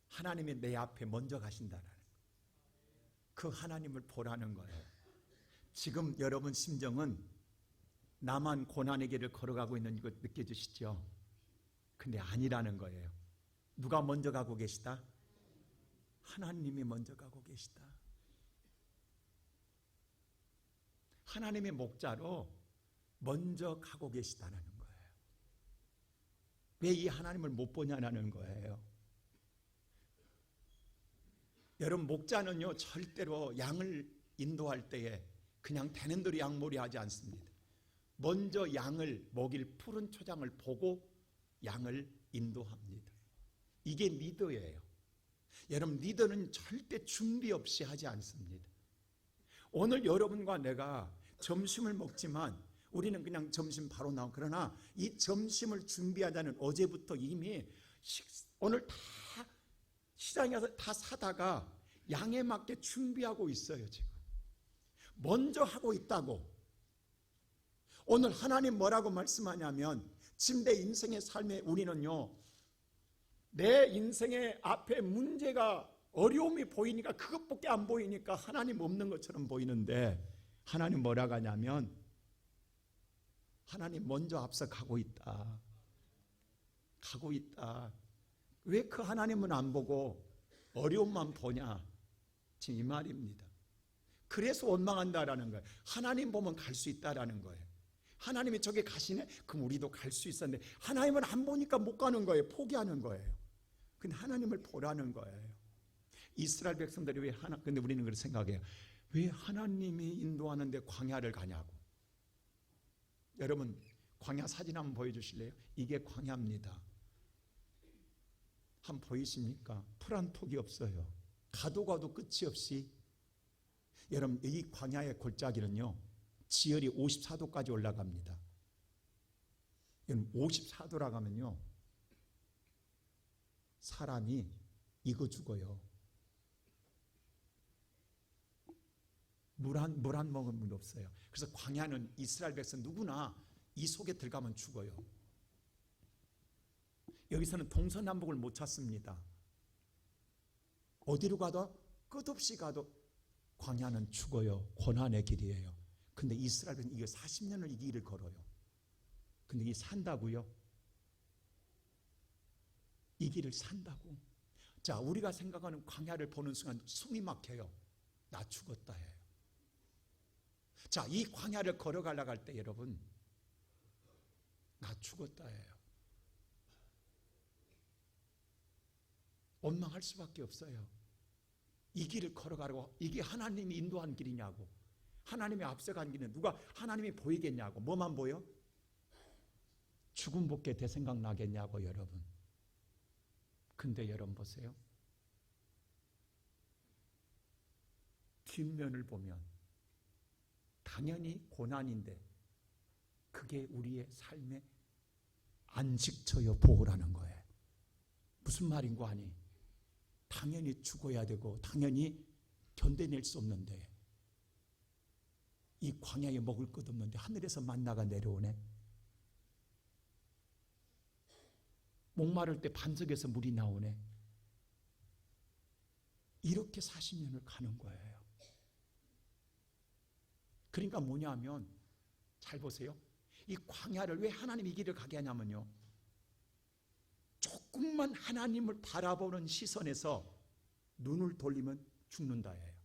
하나님이 내 앞에 먼저 가신다는 거예요. 그 하나님을 보라는 거예요. 지금 여러분 심정은 나만 고난의 길을 걸어가고 있는 거 느껴지시죠? 근데 아니라는 거예요. 누가 먼저 가고 계시다? 하나님이 먼저 가고 계시다. 하나님의 목자로 먼저 가고 계시다는 거예요. 왜 이 하나님을 못 보냐는 거예요. 여러분, 목자는요 절대로 양을 인도할 때에 그냥 되는 대로 양몰이 하지 않습니다. 먼저 양을 먹일 푸른 초장을 보고 양을 인도합니다. 이게 리더예요. 여러분, 리더는 절대 준비 없이 하지 않습니다. 오늘 여러분과 내가 점심을 먹지만 우리는 그냥 점심 바로 나오고, 그러나 이 점심을 준비하자는 어제부터 이미 오늘 다 시장에 가서 다 사다가 양에 맞게 준비하고 있어요. 지금 먼저 하고 있다고. 오늘 하나님 뭐라고 말씀하냐면, 지금 내 인생의 삶에 우리는요, 내 인생의 앞에 문제가 어려움이 보이니까, 그것밖에 안 보이니까 하나님 없는 것처럼 보이는데, 하나님 뭐라고 하냐면 하나님 먼저 앞서 가고 있다. 가고 있다. 왜 그 하나님은 안 보고 어려움만 보냐? 지금 이 말입니다. 그래서 원망한다라는 거예요. 하나님 보면 갈 수 있다라는 거예요. 하나님이 저기 가시네? 그럼 우리도 갈 수 있었는데 하나님은 안 보니까 못 가는 거예요. 포기하는 거예요. 근데 하나님을 보라는 거예요. 이스라엘 백성들이 왜 근데 우리는 그렇게 생각해요. 왜 하나님이 인도하는데 광야를 가냐고. 여러분, 광야 사진 한번 보여주실래요? 이게 광야입니다. 한번 보이십니까? 풀 한 톡이 없어요. 가도 끝이 없이. 여러분, 이 광야의 골짜기는요, 지열이 54도까지 올라갑니다. 여러분, 54도라 가면요, 사람이 익어 죽어요. 물 한 모금도 없어요. 그래서 광야는 이스라엘 백성 누구나 이 속에 들어가면 죽어요. 여기서는 동서남북을 못 찾습니다. 어디로 가도 끝없이 가도 광야는 죽어요. 고난의 길이에요. 근데 이스라엘은 이게 40년을 이 길을 걸어요. 근데 이게 산다고요? 이 길을 산다고? 자, 우리가 생각하는 광야를 보는 순간 숨이 막혀요. 나 죽었다 해요. 자, 이 광야를 걸어가려고 할 때 여러분, 나 죽었다 해요. 원망할 수밖에 없어요. 이 길을 걸어가려고, 이게 하나님이 인도한 길이냐고, 하나님이 앞서간 길은 누가 하나님이 보이겠냐고. 뭐만 보여? 죽음밖에 대생각 나겠냐고 여러분. 근데 여러분 보세요. 뒷면을 보면 당연히 고난인데 그게 우리의 삶의 안식처여 보호라는 거예요. 무슨 말인고 하니? 당연히 죽어야 되고 당연히 견뎌낼 수 없는데 이 광야에 먹을 것 없는데 하늘에서 만나가 내려오네. 목마를 때 반석에서 물이 나오네. 이렇게 40년을 가는 거예요. 그러니까 뭐냐 하면 잘 보세요. 이 광야를 왜 하나님이 이 길을 가게 하냐면요, 조금만 하나님을 바라보는 시선에서 눈을 돌리면 죽는다예요.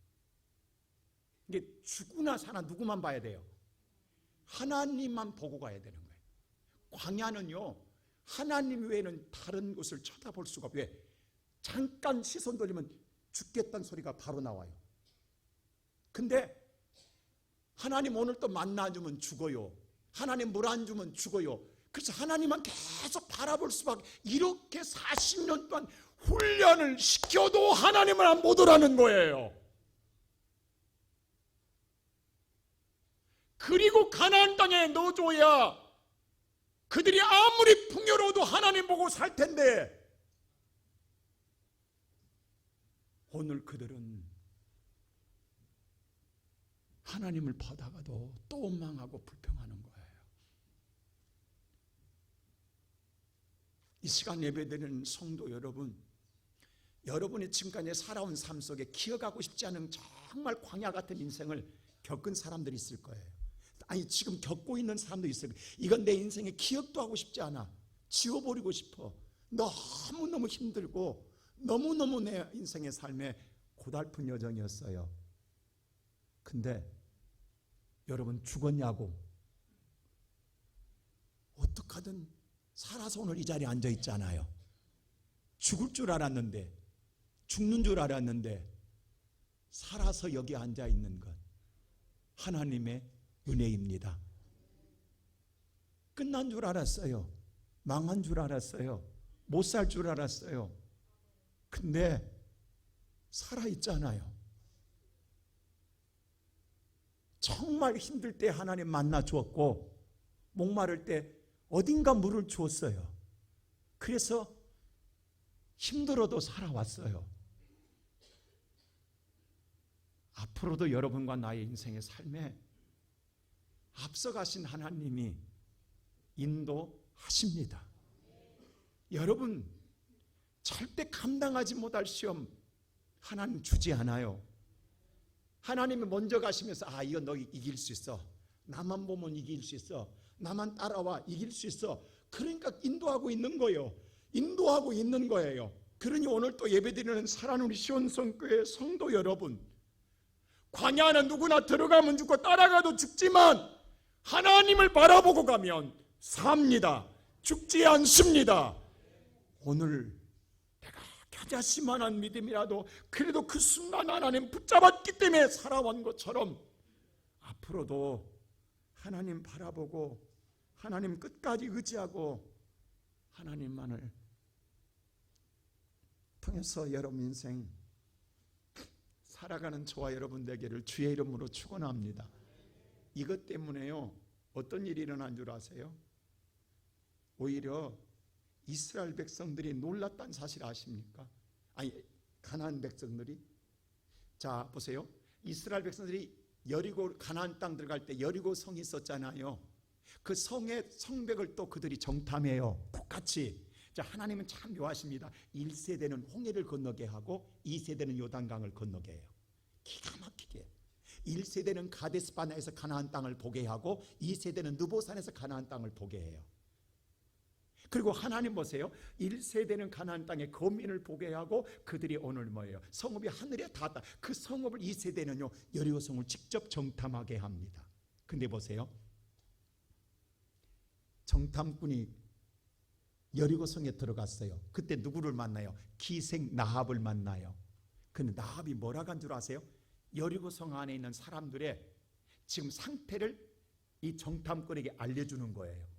이게 죽으나 사나 누구만 봐야 돼요? 하나님만 보고 가야 되는 거예요. 광야는요, 하나님 외에는 다른 곳을 쳐다볼 수가 없어요. 왜? 잠깐 시선 돌리면 죽겠다는 소리가 바로 나와요. 근데 하나님 오늘 또 만나주면 죽어요. 하나님 물 안 주면 죽어요. 그래서 하나님만 계속 바라볼 수밖에. 이렇게 40년 동안 훈련을 시켜도 하나님을 안 보더라는 거예요. 그리고 가나안 땅에 넣어줘야 그들이 아무리 풍요로워도 하나님 보고 살 텐데 오늘 그들은 하나님을 보다가도 또 원망하고 불평하는 거예요. 이 시간 예배드리는 성도 여러분, 여러분이 지금까지 살아온 삶 속에 기억하고 싶지 않은 정말 광야 같은 인생을 겪은 사람들이 있을 거예요. 아니 지금 겪고 있는 사람도 있어요. 이건 내 인생에 기억도 하고 싶지 않아. 지워버리고 싶어. 너무너무 힘들고 너무너무 내 인생의 삶에 고달픈 여정이었어요. 근데 여러분 죽었냐고, 어떡하든 살아서 오늘 이 자리에 앉아 있잖아요. 죽을 줄 알았는데, 죽는 줄 알았는데 살아서 여기 앉아 있는 것 하나님의 은혜입니다. 끝난 줄 알았어요. 망한 줄 알았어요. 못 살 줄 알았어요. 근데 살아있잖아요. 정말 힘들 때 하나님 만나 주었고 목마를 때 어딘가 물을 주었어요. 그래서 힘들어도 살아왔어요. 앞으로도 여러분과 나의 인생의 삶에 앞서가신 하나님이 인도하십니다. 여러분 절대 감당하지 못할 시험 하나님 주지 않아요. 하나님이 먼저 가시면서 이거 너 이길 수 있어. 나만 보면 이길 수 있어. 나만 따라와 이길 수 있어. 그러니까 인도하고 있는 거예요. 인도하고 있는 거예요. 그러니 오늘 또 예배드리는 사랑하는 우리 시온성교회 성도 여러분, 광야는 누구나 들어가면 죽고 따라가도 죽지만 하나님을 바라보고 가면 삽니다. 죽지 않습니다. 오늘 내가 겨자씨만한 믿음이라도 그래도 그 순간 하나님 붙잡았기 때문에 살아온 것처럼 앞으로도 하나님 바라보고 하나님 끝까지 의지하고 하나님만을 통해서 여러분 인생 살아가는 저와 여러분 되기를 주의 이름으로 축원합니다. 이것 때문에요, 어떤 일이 일어난 줄 아세요? 오히려 이스라엘 백성들이 놀랐다는 사실 아십니까? 가나안 백성들이. 자 보세요. 이스라엘 백성들이 여리고 가나안 땅 들어갈 때 여리고 성이 있었잖아요. 그 성의 성벽을 또 그들이 정탐해요. 똑같이. 자, 하나님은 참 묘하십니다. 1세대는 홍해를 건너게 하고 2세대는 요단강을 건너게 해요. 기가 막히게. 1세대는 가데스 바네아에서 가나안 땅을 보게 하고 2세대는 느보산에서 가나안 땅을 보게 해요. 그리고 하나님 보세요. 1세대는 가나안 땅의 거민을 보게 하고 그들이 오늘 뭐예요? 성읍이 하늘에 닿았다. 그 성읍을 2세대는요 여리고성을 직접 정탐하게 합니다. 근데 보세요. 정탐꾼이 여리고성에 들어갔어요. 그때 누구를 만나요? 기생 나합을 만나요. 근데 나합이 뭐라고 한 줄 아세요? 여리고성 안에 있는 사람들의 지금 상태를 이 정탐꾼에게 알려주는 거예요.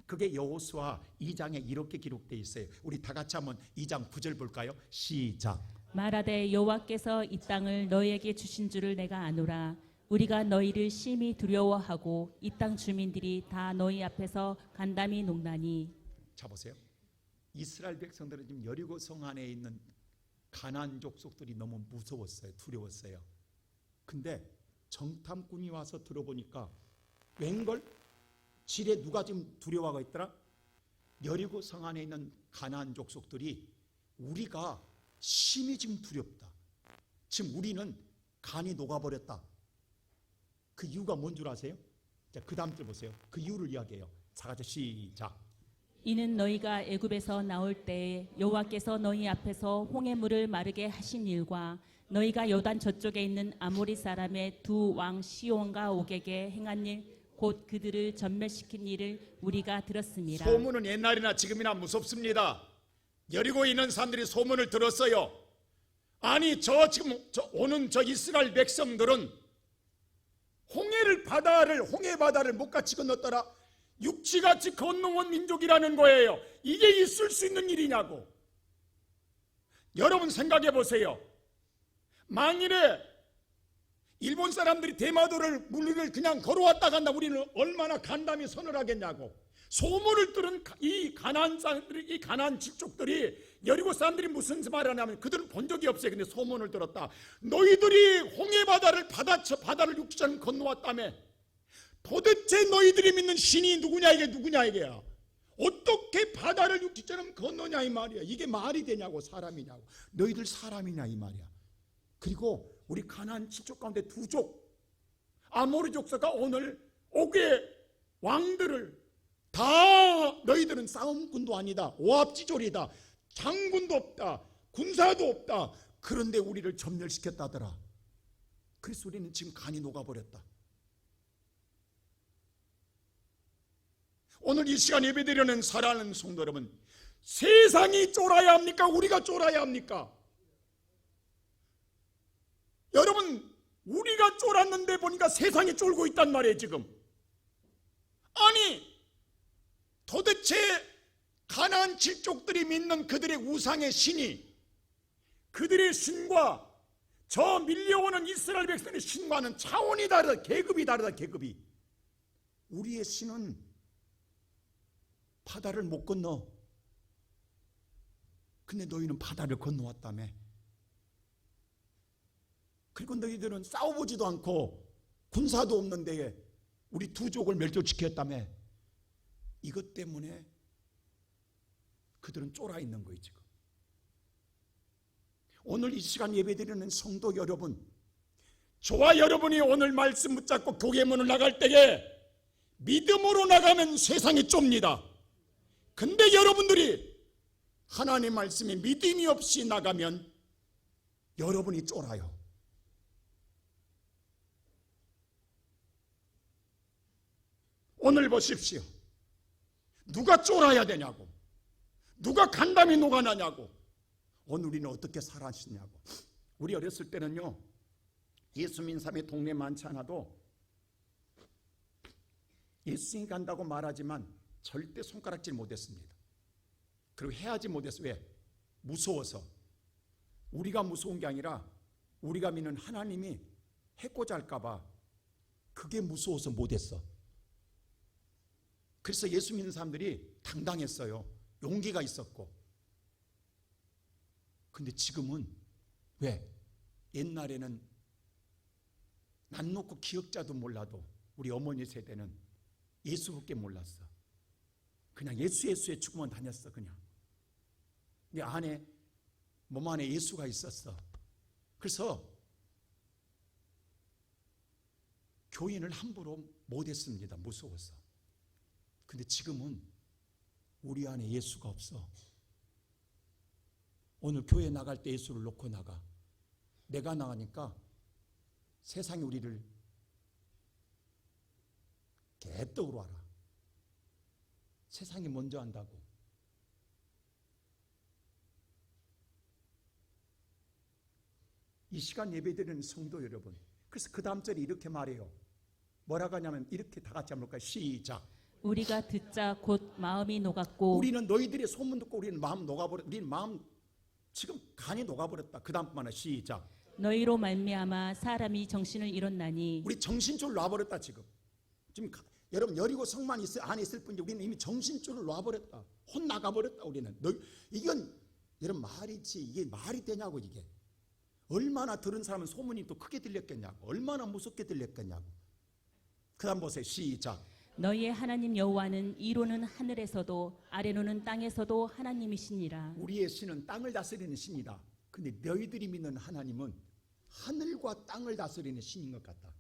그게 여호수아 2장에 이렇게 기록되어 있어요. 우리 다 같이 한번 2장 9절 볼까요? 시작.
말하되 여호와께서 이 땅을 너희에게 주신 줄을 내가 아노라. 우리가 너희를 심히 두려워하고 이 땅 주민들이 다 너희 앞에서 간담이 녹나니.
자 보세요. 이스라엘 백성들은 지금 여리고성 안에 있는 가나안 족속들이 너무 무서웠어요. 두려웠어요. 근데 정탐꾼이 와서 들어보니까 웬걸? 질에 누가 지금 두려워하고 있더라? 여리고성 안에 있는 가나안 족속들이 우리가 심히 지금 두렵다. 지금 우리는 간이 녹아버렸다. 그 이유가 뭔 줄 아세요? 자, 그 다음 줄 보세요. 그 이유를 이야기해요. 자, 같이 시작.
이는 너희가 애굽에서 나올 때에 여호와께서 너희 앞에서 홍해물을 마르게 하신 일과 너희가 요단 저쪽에 있는 아모리 사람의 두 왕 시온과 옥에게 행한 일 곧 그들을 전멸시킨 일을 우리가 들었습니다.
소문은 옛날이나 지금이나 무섭습니다. 여리고에 있는 사람들이 소문을 들었어요. 아니 지금 오는 이스라엘 백성들은 홍해 바다를 못같이 건넜더라. 육지같이 건너온 민족이라는 거예요. 이게 있을 수 있는 일이냐고. 여러분 생각해 보세요. 만일에 일본 사람들이 대마도를 물을 그냥 걸어왔다 간다. 우리는 얼마나 간담이 서늘하겠냐고. 소문을 들은 이 가나안 사람들이, 이 가나안 지족들이, 여리고 사람들이 무슨 말을 하냐면 그들은 본 적이 없어요. 근데 소문을 들었다. 너희들이 홍해 바다를 육지처럼 건너왔다며. 도대체 너희들이 믿는 신이 누구냐 이게야. 어떻게 바다를 육지처럼 건너냐 이 말이야. 이게 말이 되냐고. 사람이냐고. 너희들 사람이냐 이 말이야. 그리고 우리 가나안 지족 가운데 두 족 아모리 족속과 오늘 옥의 왕들을 다 너희들은 싸움꾼도 아니다. 오합지졸이다. 장군도 없다. 군사도 없다. 그런데 우리를 점멸시켰다더라. 그래서 우리는 지금 간이 녹아버렸다. 오늘 이 시간 예배드리는 사랑하는 성도 여러분, 세상이 쫄아야 합니까? 우리가 쫄아야 합니까? 여러분, 우리가 쫄았는데 보니까 세상이 쫄고 있단 말이에요 지금. 아니 도대체 가나안 칠족들이 믿는 그들의 우상의 신이, 그들의 신과 저 밀려오는 이스라엘 백성의 신과는 차원이 다르다. 계급이 다르다. 계급이. 우리의 신은 바다를 못 건너. 근데 너희는 바다를 건너왔다며. 그리고 너희들은 싸워보지도 않고 군사도 없는데 우리 두 족을 멸절시켰다며. 이것 때문에 그들은 쫄아 있는 거예요 지금. 오늘 이 시간 예배드리는 성도 여러분, 저와 여러분이 오늘 말씀 붙잡고 교회 문을 나갈 때에 믿음으로 나가면 세상이 좁니다. 근데 여러분들이 하나님 말씀에 믿음이 없이 나가면 여러분이 쫄아요. 오늘 보십시오. 누가 쫄아야 되냐고. 누가 간담이 녹아나냐고. 오늘 우리는 어떻게 살았느냐고. 우리 어렸을 때는요, 예수 믿는 사람이 동네 많지 않아도 예수님 간다고 말하지만 절대 손가락질 못했습니다. 그리고 해야지 못했어요. 왜? 무서워서. 우리가 무서운 게 아니라 우리가 믿는 하나님이 해코지 할까봐 그게 무서워서 못했어. 그래서 예수 믿는 사람들이 당당했어요. 용기가 있었고. 근데 지금은 왜? 옛날에는 난 놓고 기억자도 몰라도 우리 어머니 세대는 예수밖에 몰랐어. 그냥 예수에 죽으면 다녔어. 그냥 내 안에, 몸 안에 예수가 있었어. 그래서 교인을 함부로 못했습니다. 무서워서. 근데 지금은 우리 안에 예수가 없어. 오늘 교회 나갈 때 예수를 놓고 나가. 내가 나가니까 세상이 우리를 개떡으로 알아. 세상이 먼저 한다고. 이 시간 예배드리는 성도 여러분, 그래서 그 다음 절에 이렇게 말해요. 뭐라고 하냐면 이렇게 다 같이 한번 볼까요? 시작.
우리가 듣자 곧 마음이 녹았고
우리는 너희들의 소문 듣고 우리는 마음 녹아버렸다. 우리는 마음 지금 간이 녹아버렸다. 그 다음 말은 시작.
너희로 말미암아 사람이 정신을 잃었나니
우리 정신줄 놔버렸다. 지금 여러분 여리고 성만 안에 있을 뿐이지 우리는 이미 정신줄을 놔버렸다. 혼 나가버렸다. 우리는 이건 여러분 말이지 이게 말이 되냐고. 이게 얼마나 들은 사람은 소문이 또 크게 들렸겠냐고. 얼마나 무섭게 들렸겠냐고. 그 다음 보세요. 시작.
너희의 하나님 여호와는 이로는 하늘에서도 아래로는 땅에서도 하나님이시니라.
우리의 신은 땅을 다스리는 신이다. 근데 너희들이 믿는 하나님은 하늘과 땅을 다스리는 신인 것 같다.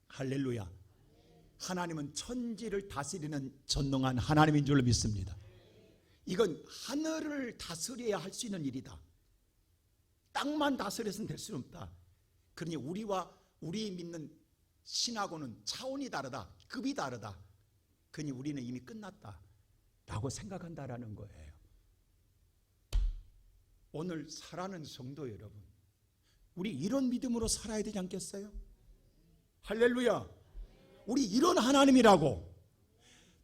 할렐루야. 하나님은 천지를 다스리는 전능한 하나님인 줄로 믿습니다. 이건 하늘을 다스려야 할 수 있는 일이다. 땅만 다스려서는 될 수는 없다. 그러니 우리와 우리 믿는 신하고는 차원이 다르다. 급이 다르다. 그러니 우리는 이미 끝났다 라고 생각한다라는 거예요. 오늘 살아가는 성도 여러분, 우리 이런 믿음으로 살아야 되지 않겠어요? 할렐루야. 우리 이런 하나님이라고,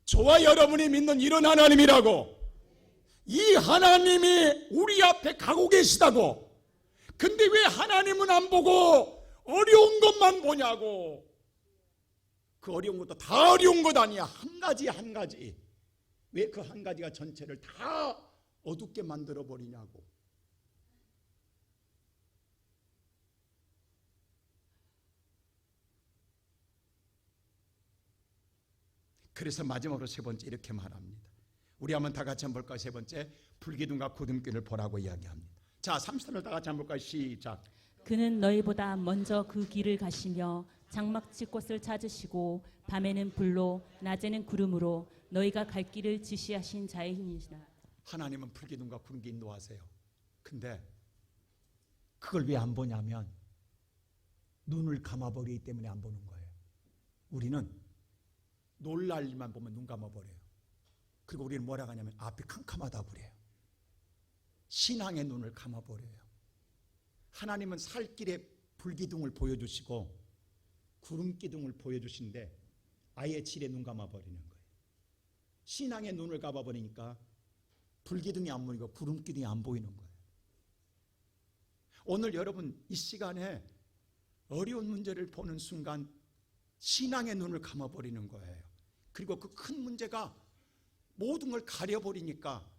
저와 여러분이 믿는 이런 하나님이라고, 이 하나님이 우리 앞에 가고 계시다고. 근데 왜 하나님은 안 보고 어려운 것만 보냐고. 그 어려운 것도 다 어려운 것 아니야. 한 가지 한 가지. 왜 그 한 가지가 전체를 다 어둡게 만들어 버리냐고. 그래서 마지막으로 세 번째 이렇게 말합니다. 우리 한번 다 같이 한번 볼까요? 세 번째, 불기둥과 구름길을 보라고 이야기합니다. 자, 33절 다 같이 한번 볼까요? 시작.
그는 너희보다 먼저 그 길을 가시며 장막지 꽃을 찾으시고 밤에는 불로 낮에는 구름으로 너희가 갈 길을 지시하신 자이니시라.
하나님은 불기둥과 구름길 인도하세요. 근데 그걸 왜 안 보냐면 눈을 감아버리기 때문에 안 보는 거예요. 우리는 놀랄 일만 보면 눈 감아버려요. 그리고 우리는 뭐라고 하냐면 앞이 캄캄하다 그래요. 신앙의 눈을 감아버려요. 하나님은 살 길에 불기둥을 보여주시고 구름기둥을 보여주시는데 아예 질에 눈 감아버리는 거예요. 신앙의 눈을 감아버리니까 불기둥이 안 보이고 구름기둥이 안 보이는 거예요. 오늘 여러분 이 시간에 어려운 문제를 보는 순간 신앙의 눈을 감아버리는 거예요. 그리고 그 큰 문제가 모든 걸 가려버리니까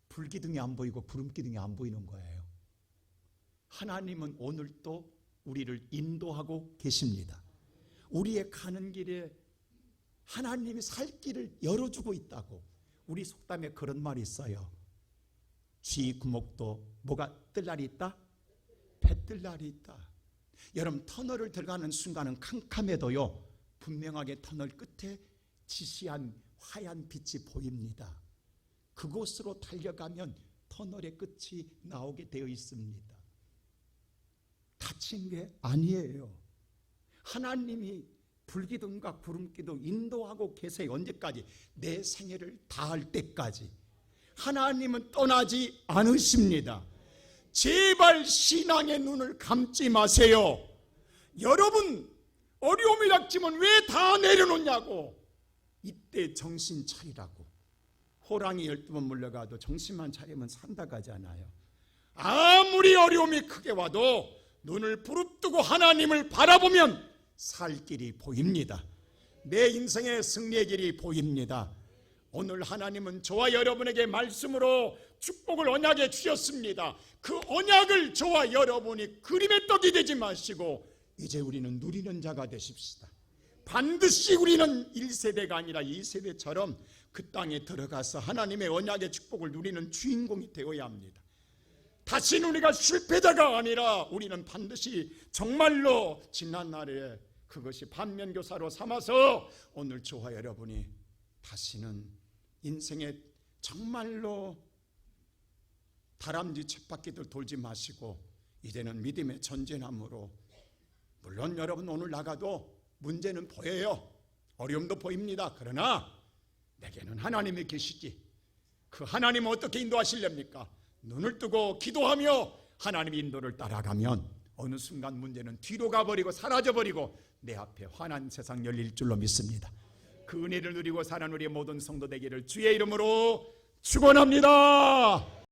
불기둥이 안 보이고 구름기둥이 안 보이는 거예요. 하나님은 오늘도 우리를 인도하고 계십니다. 우리의 가는 길에 하나님이 살 길을 열어주고 있다고. 우리 속담에 그런 말이 있어요. 쥐 구멍도 뭐가 뜰 날이 있다? 배 뜰 날이 있다. 여러분 터널을 들어가는 순간은 캄캄해도요 분명하게 터널 끝에 지시한 하얀 빛이 보입니다. 그곳으로 달려가면 터널의 끝이 나오게 되어 있습니다. 다친 게 아니에요. 하나님이 불기둥과 구름기둥 인도하고 계세요. 언제까지? 내 생애를 다할 때까지. 하나님은 떠나지 않으십니다. 제발 신앙의 눈을 감지 마세요. 여러분 어려움이 닥치면 왜 다 내려놓냐고. 이때 정신 차리라고. 호랑이 12번 물려가도 정신만 차리면 산다고 하잖아요. 아무리 어려움이 크게 와도 눈을 부릅뜨고 하나님을 바라보면 살 길이 보입니다. 내 인생의 승리의 길이 보입니다. 오늘 하나님은 저와 여러분에게 말씀으로 축복을 언약에 주셨습니다. 그 언약을 저와 여러분이 그림의 떡이 되지 마시고 이제 우리는 누리는 자가 되십시다. 반드시 우리는 1세대가 아니라 2세대처럼 그 땅에 들어가서 하나님의 언약의 축복을 누리는 주인공이 되어야 합니다. 다시는 우리가 실패자가 아니라 우리는 반드시 정말로 지난날에 그것이 반면교사로 삼아서 오늘 저와 여러분이 다시는 인생에 정말로 다람쥐 쳇바퀴들 돌지 마시고 이제는 믿음의 전진함으로, 물론 여러분 오늘 나가도 문제는 보여요. 어려움도 보입니다. 그러나 내게는 하나님이 계시지. 그 하나님은 어떻게 인도하시렵니까? 눈을 뜨고 기도하며 하나님의 인도를 따라가면 어느 순간 문제는 뒤로 가버리고 사라져버리고 내 앞에 환한 세상 열릴 줄로 믿습니다. 그 은혜를 누리고 사는 우리의 모든 성도 되기를 주의 이름으로 축원합니다.